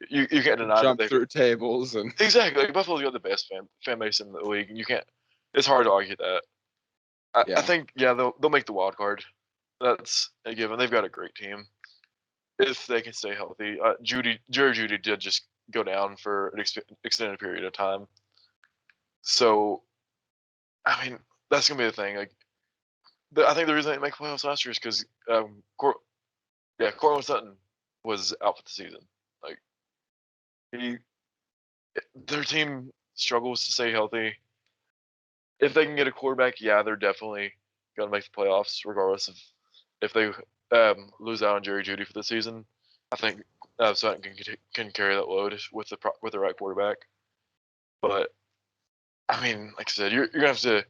you can't deny Jump that through tables and exactly. Like, Buffalo's got the best fan base in the league, and you can't. It's hard to argue that. I think they'll make the wild card. That's a given. They've got a great team if they can stay healthy. Jerry Jeudy did just go down for an extended period of time, so I mean that's gonna be the thing. Like, I think the reason they make playoffs last year is because Cortland Sutton was out for the season. Like, their team struggles to stay healthy. If they can get a quarterback, they're definitely gonna make the playoffs, regardless of if they lose out on Jerry Jeudy for the season. I think Sutton can carry that load with the right quarterback. But I mean, like I said, you're gonna have to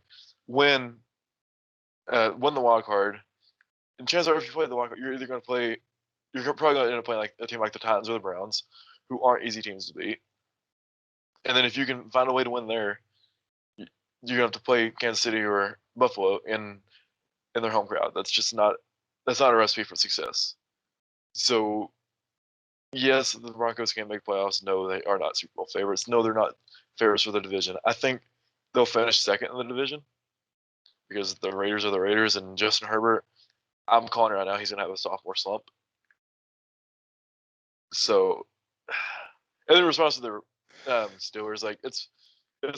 win the wild card. And chances are, if you play the wild card, you're probably gonna end up playing like a team like the Titans or the Browns, who aren't easy teams to beat. And then if you can find a way to win there, you're gonna have to play Kansas City or Buffalo in their home crowd. That's not a recipe for success. So yes, the Broncos can make playoffs. No, they are not Super Bowl favorites. No, they're not favorites for the division. I think they'll finish second in the division because the Raiders are the Raiders, and Justin Herbert, I'm calling it right now, he's gonna have a sophomore slump. So, and in response to the Steelers, like it's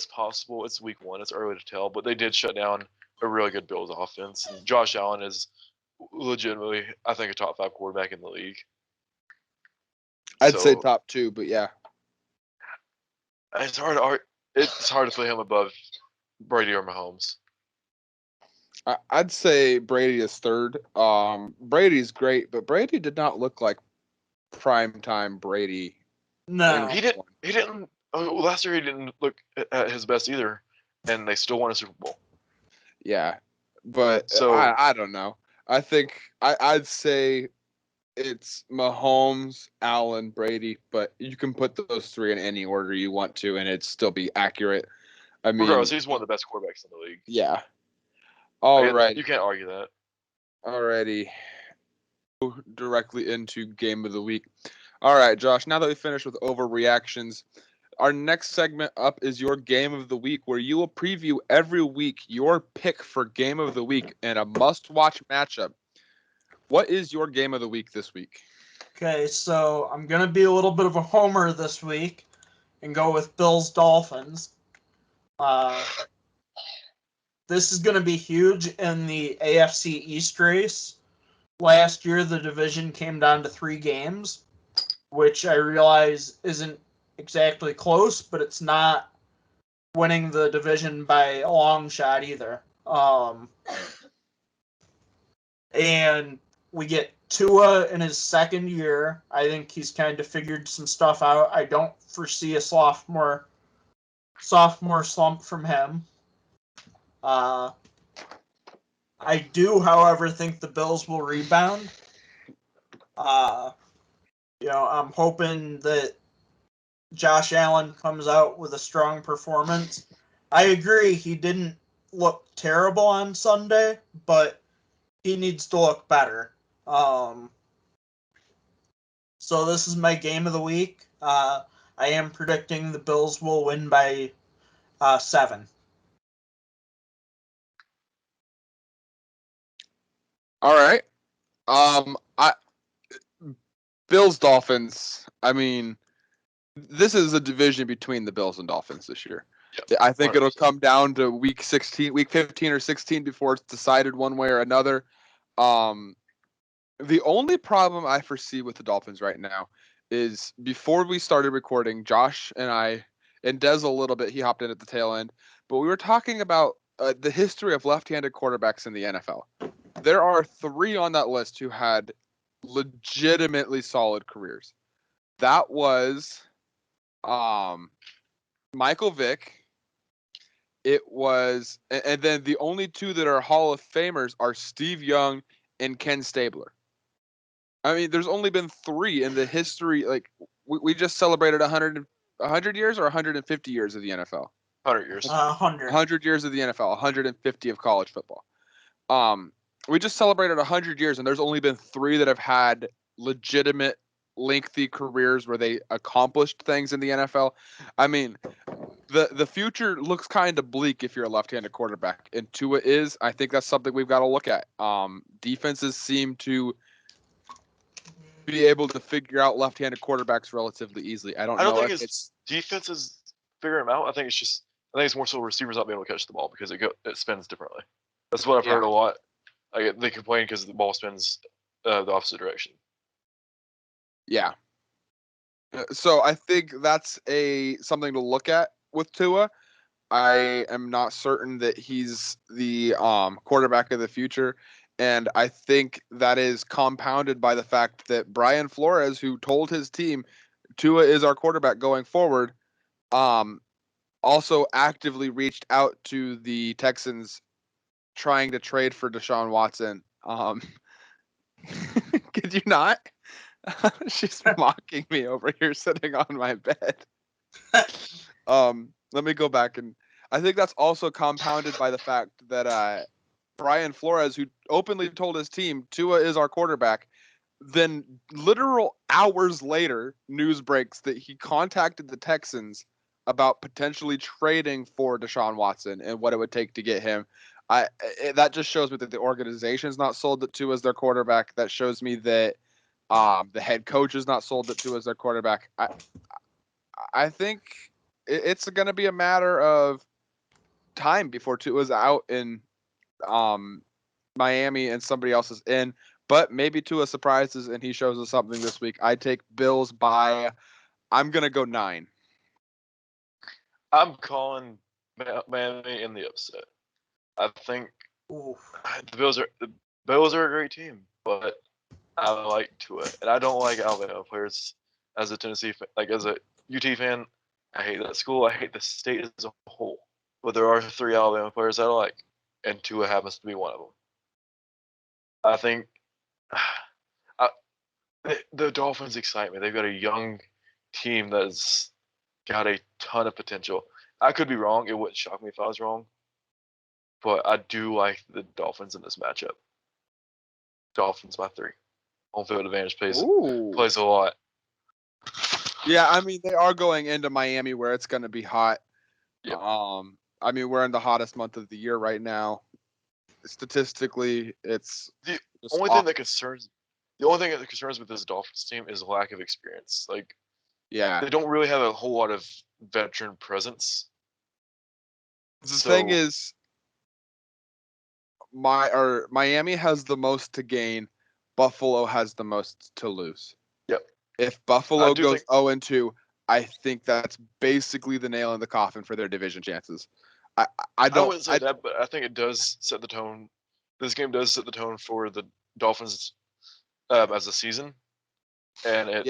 possible. It's week 1. It's early to tell, but they did shut down a really good Bills offense. And Josh Allen is legitimately, I think, a top 5 quarterback in the league. I'd say top 2, but yeah, it's hard to put him above Brady or Mahomes. I'd say Brady is third. Brady's great, but Brady did not look like primetime Brady. No, he didn't. Last year he didn't look at his best either, and they still won a Super Bowl. Yeah, but so I don't know. I think I'd say it's Mahomes, Allen, Brady, but you can put those 3 in any order you want to, and it'd still be accurate. I mean, regardless, he's one of the best quarterbacks in the league. Yeah. All right. You can't argue that. Alrighty. Directly into game of the week. All right, Josh. Now that we finished with overreactions, our next segment up is your game of the week, where you will preview every week your pick for game of the week and a must-watch matchup. What is your game of the week this week? Okay, so I'm going to be a little bit of a homer this week and go with Bills-Dolphins. This is going to be huge in the AFC East race. Last year, the division came down to 3 games, which I realize isn't exactly close, but it's not winning the division by a long shot either. And we get Tua in his second year. I think he's kind of figured some stuff out. I don't foresee a sophomore slump from him. I do, however, think the Bills will rebound. I'm hoping that Josh Allen comes out with a strong performance. I agree he didn't look terrible on Sunday, but he needs to look better. So this is my game of the week. I am predicting the Bills will win by 7. All right. Bills Dolphins. I mean, this is a division between the Bills and Dolphins this year. Yep, I think 100%. It'll come down to week 15 or 16 before it's decided one way or another. The only problem I foresee with the Dolphins right now is before we started recording, Josh and I, and Des a little bit, he hopped in at the tail end, but we were talking about the history of left-handed quarterbacks in the NFL. There are 3 on that list who had legitimately solid careers. That was Michael Vick. It was, and then the only 2 that are Hall of Famers are Steve Young and Ken Stabler. I mean, there's only been 3 in the history. Like we just celebrated 100 years or 150 years of the NFL. 100 years. 100. 100 years of the NFL, 150 of college football. We just celebrated 100 years, and there's only been 3 that have had legitimate, lengthy careers where they accomplished things in the NFL. I mean, the future looks kind of bleak if you're a left-handed quarterback, and Tua is. I think that's something we've got to look at. Defenses seem to be able to figure out left-handed quarterbacks relatively easily. I don't know think if it's defenses figuring them out. I think it's more so receivers not being able to catch the ball because it spins differently. That's what I've heard a lot. They complain because the ball spins the opposite direction. Yeah. So I think that's something to look at with Tua. I am not certain that he's the quarterback of the future. And I think that is compounded by the fact that Brian Flores, who told his team Tua is our quarterback going forward, also actively reached out to the Texans trying to trade for Deshaun Watson. Could you not? She's mocking me over here sitting on my bed. Let me go back, and I think that's also compounded by the fact that Brian Flores, who openly told his team Tua is our quarterback, then literal hours later, news breaks that he contacted the Texans about potentially trading for Deshaun Watson and what it would take to get him. That just shows me that the organization's not sold that Tua is their quarterback. That shows me that the head coach is not sold that Tua is their quarterback. I think it's going to be a matter of time before Tua's out in Miami and somebody else is in. But maybe Tua surprises and he shows us something this week. I take Bills by. I'm going to go 9. I'm calling Miami in the upset. I think the Bills are a great team, but I like Tua, and I don't like Alabama players as a Tennessee as a UT fan. I hate that school. I hate the state as a whole. But there are 3 Alabama players I like, and Tua happens to be one of them. I think the Dolphins excite me. They've got a young team that's got a ton of potential. I could be wrong. It wouldn't shock me if I was wrong. But I do like the Dolphins in this matchup. Dolphins by 3. Home field advantage plays a lot. Yeah, I mean, they are going into Miami where it's going to be hot. Yep. I mean, we're in the hottest month of the year right now. Statistically, it's the only thing that concerns with this Dolphins team is lack of experience. They don't really have a whole lot of veteran presence. The thing is, Miami has the most to gain. Buffalo has the most to lose. Yep. If Buffalo goes 0-2, I think that's basically the nail in the coffin for their division chances. I wouldn't say that, but I think it does set the tone. This game does set the tone for the Dolphins as a season, and it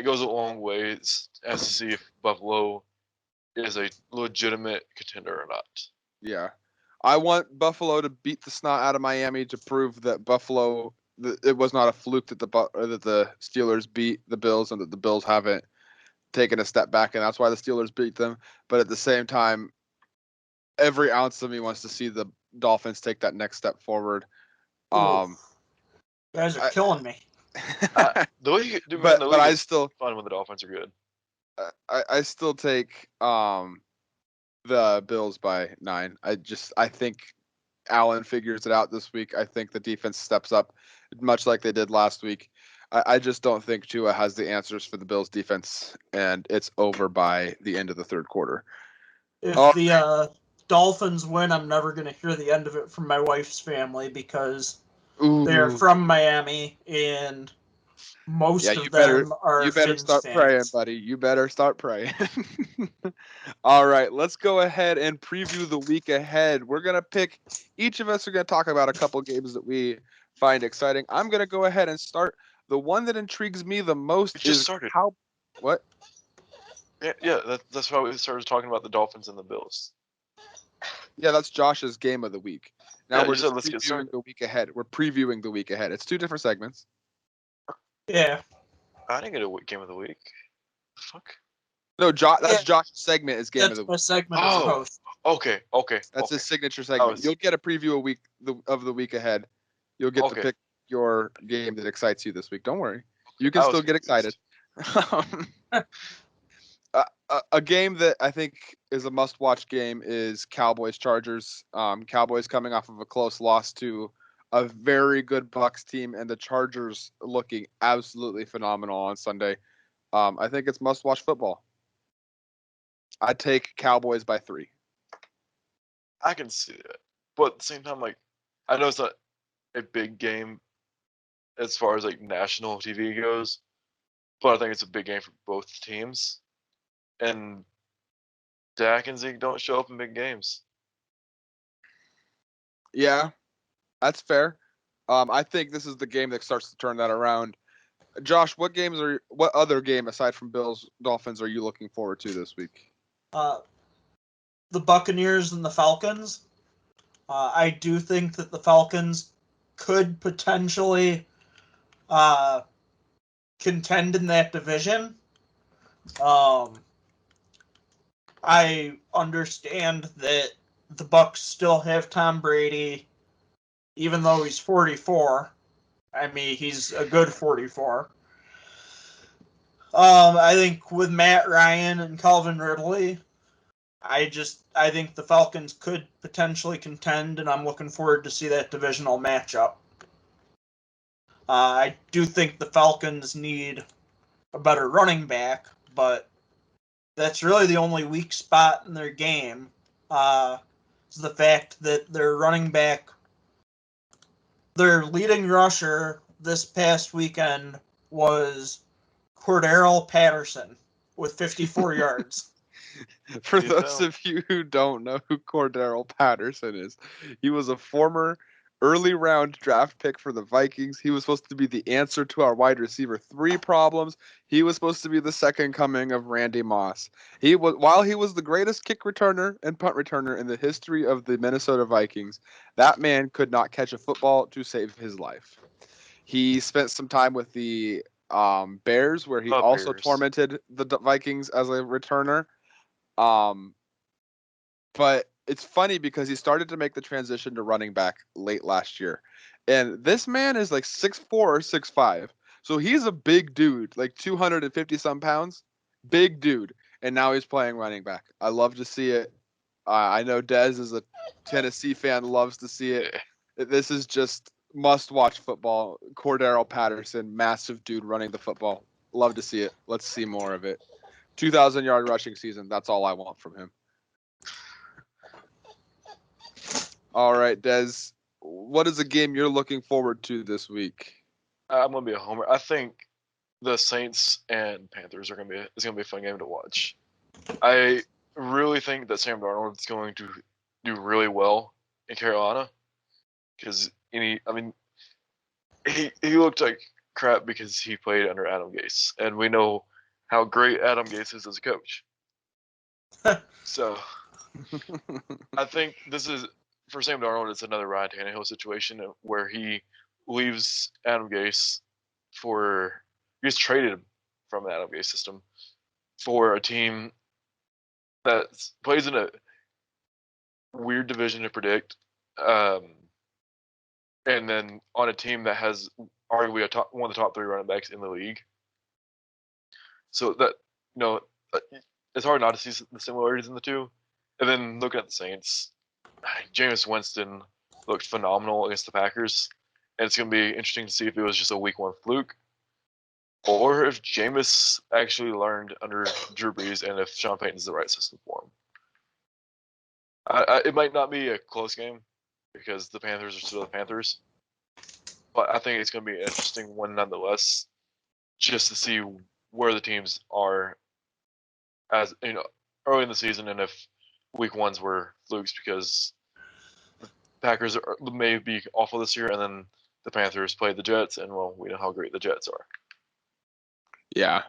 goes a long way as to see if Buffalo is a legitimate contender or not. Yeah, I want Buffalo to beat the snot out of Miami to prove that it was not a fluke that the Steelers beat the Bills and that the Bills haven't taken a step back, and that's why the Steelers beat them. But at the same time, every ounce of me wants to see the Dolphins take that next step forward. You guys are killing me. But I still fun when the Dolphins are good. I still take the Bills by 9. I think Allen figures it out this week. I think the defense steps up much like they did last week. I just don't think Tua has the answers for the Bills defense, and it's over by the end of the third quarter. If the Dolphins win, I'm never going to hear the end of it from my wife's family because they're from Miami, and most of them are. You better start fans. praying, buddy. You better start praying. All right, let's go ahead and preview the week ahead. We're going to pick, each of us are going to talk about a couple games that we find exciting. I'm going to go ahead and start. The one that intrigues me the most is how. What? Yeah, that's why we started talking about the Dolphins and the Bills. Yeah, that's Josh's game of the week. Now Yeah, we're you said just let's get started. previewing the week ahead. We're previewing the week ahead. It's two different segments. Yeah. I didn't get a game of the week. Fuck. No, that's Yeah. Josh's segment is game of That's the my week. segment as a Oh. host. Okay. That's his signature segment. You'll get a preview of the week ahead. You'll get to pick your game that excites you this week. Don't worry. You can still get excited. A game that I think is a must-watch game is Cowboys-Chargers. Cowboys coming off of a close loss to a very good Bucs team, and the Chargers looking absolutely phenomenal on Sunday. I think it's must-watch football. I'd take Cowboys by 3. I can see that, but at the same time, like, I know it's not a big game as far as like national TV goes, but I think it's a big game for both teams. And Dak and Zeke don't show up in big games. Yeah, that's fair. I think this is the game that starts to turn that around. Josh, what other game aside from Bills Dolphins are you looking forward to this week? The Buccaneers and the Falcons. I do think that the Falcons could potentially contend in that division. I understand that the Bucs still have Tom Brady, even though he's 44. I mean, he's a good 44. I think with Matt Ryan and Calvin Ridley, I think the Falcons could potentially contend, and I'm looking forward to see that divisional matchup. I do think the Falcons need a better running back, but that's really the only weak spot in their game. Is the fact that their running back, their leading rusher this past weekend was Cordero Patterson with 54 yards. For those of you who don't know who Cordero Patterson is, he was a former early round draft pick for the Vikings. He was supposed to be the answer to our wide receiver 3 problems. He was supposed to be the second coming of Randy Moss. While he was the greatest kick returner and punt returner in the history of the Minnesota Vikings, that man could not catch a football to save his life. He spent some time with the Bears, where he also tormented the Vikings as a returner. But it's funny because he started to make the transition to running back late last year. And this man is like 6'4" or 6'5". So he's a big dude, like 250 some pounds. Big dude. And now he's playing running back. I love to see it. I know Dez is a Tennessee fan, loves to see it. This is just must-watch football. Cordero Patterson, massive dude running the football. Love to see it. Let's see more of it. 2,000-yard rushing season. That's all I want from him. All right, Des. What is a game you're looking forward to this week? I'm gonna be a homer. I think the Saints and Panthers it's gonna be a fun game to watch. I really think that Sam Darnold is going to do really well in Carolina because he looked like crap because he played under Adam Gase, and we know how great Adam Gase is as a coach. So I think this is, for Sam Darnold, it's another Ryan Tannehill situation where he leaves Adam Gase he gets traded from the Adam Gase system for a team that plays in a weird division to predict, and then on a team that has arguably one of the top 3 running backs in the league. So that, it's hard not to see the similarities in the two. And then looking at the Saints, Jameis Winston looked phenomenal against the Packers, and it's going to be interesting to see if it was just a week 1 fluke, or if Jameis actually learned under Drew Brees, and if Sean Payton is the right system for him. It might not be a close game because the Panthers are still the Panthers, but I think it's going to be an interesting one nonetheless, just to see where the teams are as early in the season, and if week 1s were flukes because the Packers may be awful this year, and then the Panthers played the Jets, and well, we know how great the Jets are. Yeah.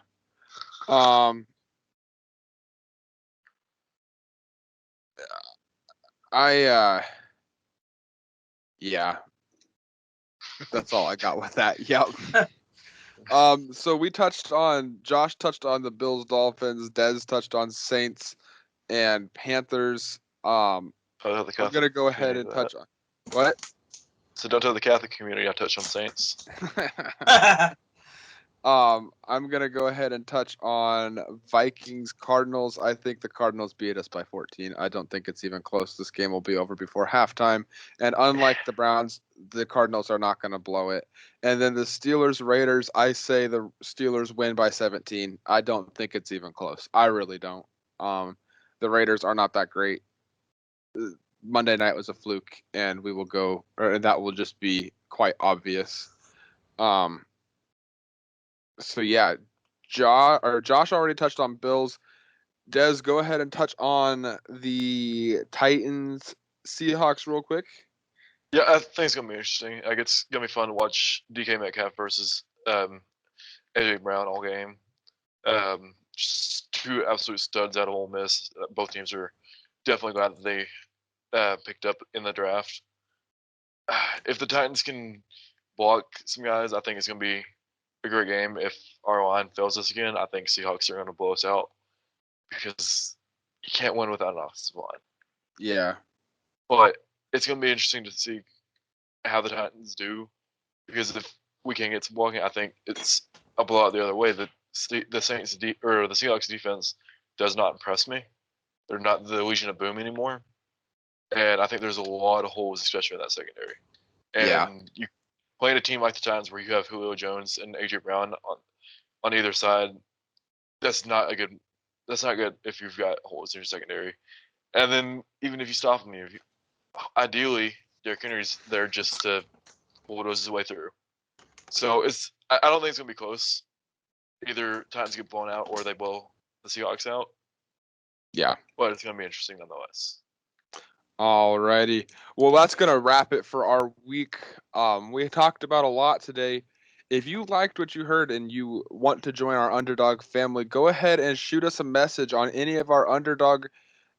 Yeah. That's all I got with that. Yep. So Josh touched on the Bills, Dolphins, Dez touched on Saints and Panthers. Oh, the I'm Catholic gonna go ahead community and that. touch on what? So don't tell the Catholic community I touched on Saints. I'm gonna go ahead and touch on Vikings, Cardinals. I think the Cardinals beat us by 14. I don't think it's even close. This game will be over before halftime. And unlike the Browns, the Cardinals are not gonna blow it. And then the Steelers, Raiders. I say the Steelers win by 17. I don't think it's even close. I really don't. The Raiders are not that great. Monday night was a fluke, and that will just be quite obvious. So yeah, Josh already touched on Bills. Des, go ahead and touch on the Titans Seahawks real quick. Yeah, I think it's gonna be interesting. Like it's gonna be fun to watch DK Metcalf versus AJ Brown all game. Just two absolute studs out of Ole Miss. Both teams are definitely glad that they picked up in the draft. If the Titans can block some guys, I think it's gonna be a great game. If our line fails us again, I think Seahawks are gonna blow us out because you can't win without an offensive line. Yeah. But it's gonna be interesting to see how the Titans do, because if we can get some blocking, I think it's a blowout the other way. The Saints or the Seahawks defense does not impress me. They're not the Legion of Boom anymore, and I think there's a lot of holes, especially in that secondary. And you playing a team like the Titans where you have Julio Jones and AJ Brown on either side, that's not good if you've got holes in your secondary. And then even if you stop them, ideally Derrick Henry's there just to bulldoze his way through. So I don't think it's gonna be close. Either Titans get blown out or they blow the Seahawks out. Yeah. But it's gonna be interesting nonetheless. Alrighty. Well, that's gonna wrap it for our week. We talked about a lot today. If you liked what you heard and you want to join our Underdog family, go ahead and shoot us a message on any of our Underdog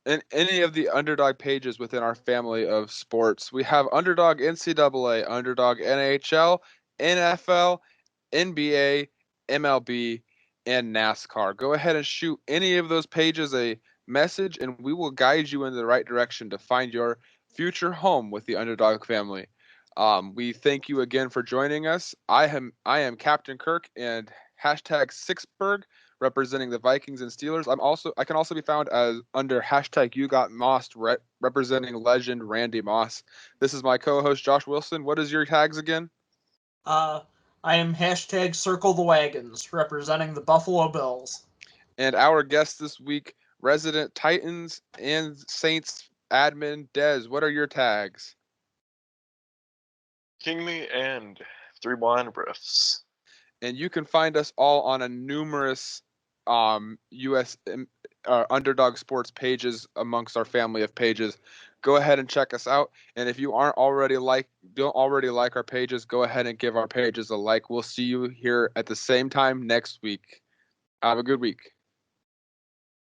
in any of the Underdog pages within our family of sports. We have Underdog NCAA, Underdog NHL, NFL, NBA, MLB, and NASCAR. Go ahead and shoot any of those pages a message, and we will guide you in the right direction to find your future home with the Underdog family. We thank you again for joining us. I am Captain Kirk and hashtag Sixburgh, representing the Vikings and Steelers. I can also be found as under hashtag You Got Mossed, representing legend Randy Moss. This is my co-host Josh Wilson. What is your tags again? I am hashtag Circle the Wagons, representing the Buffalo Bills. And our guest this week, resident Titans and Saints admin Dez. What are your tags? King Me and 3 Blind Breaths. And you can find us all on a numerous US Underdog Sports pages amongst our family of pages. Go ahead and check us out. And if you don't already like our pages, go ahead and give our pages a like. We'll see you here at the same time next week. Have a good week.